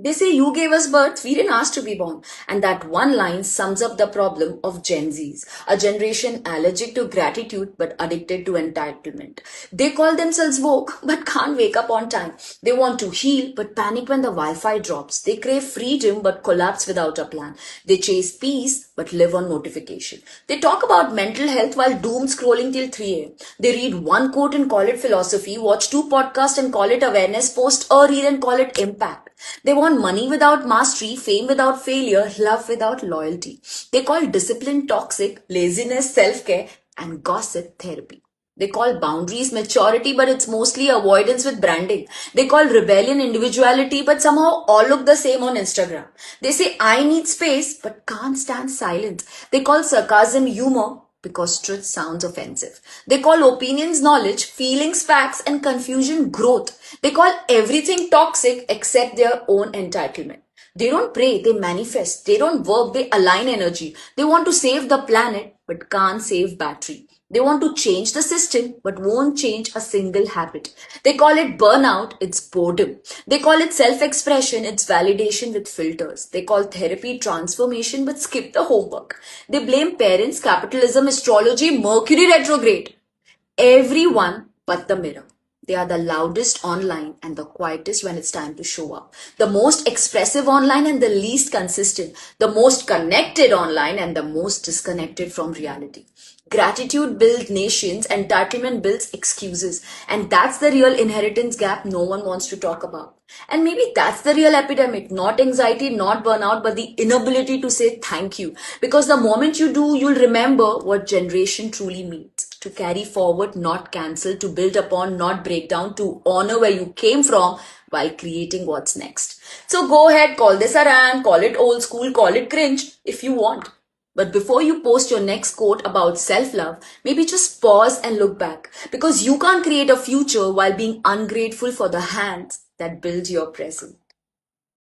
They say you gave us birth, we didn't ask to be born. And that one line sums up the problem of Gen Zs, a generation allergic to gratitude but addicted to entitlement. They call themselves woke but can't wake up on time. They want to heal but panic when the Wi-Fi drops. They crave freedom but collapse without a plan. They chase peace but live on notification. They talk about mental health while doom scrolling till 3 a.m. They read one quote and call it philosophy, watch two podcasts and call it awareness, post a reel and call it impact. They want money without mastery, fame without failure, love without loyalty. They call discipline toxic, laziness self-care, and gossip therapy. They call boundaries maturity, but it's mostly avoidance with branding. They call rebellion individuality, but somehow all look the same on Instagram. They say, I need space, but can't stand silence. They call sarcasm humor, because truth sounds offensive. They call opinions knowledge, feelings facts, and confusion growth. They call everything toxic except their own entitlement. They don't pray, they manifest. They don't work, they align energy. They want to save the planet but can't save battery. They want to change the system but won't change a single habit. They call it burnout, it's boredom. They call it self-expression, it's validation with filters. They call therapy transformation but skip the homework. They blame parents, capitalism, astrology, Mercury retrograde. Everyone but the mirror. They are the loudest online and the quietest when it's time to show up. The most expressive online and the least consistent. The most connected online and the most disconnected from reality. Gratitude builds nations, entitlement builds excuses. And that's the real inheritance gap no one wants to talk about. And maybe that's the real epidemic, not anxiety, not burnout, but the inability to say thank you. Because the moment you do, you'll remember what generation truly means. To carry forward, not cancel, to build upon, not break down, to honor where you came from while creating what's next. So go ahead, call this a rant, call it old school, call it cringe if you want. But before you post your next quote about self-love, maybe just pause and look back. Because you can't create a future while being ungrateful for the hands that build your present.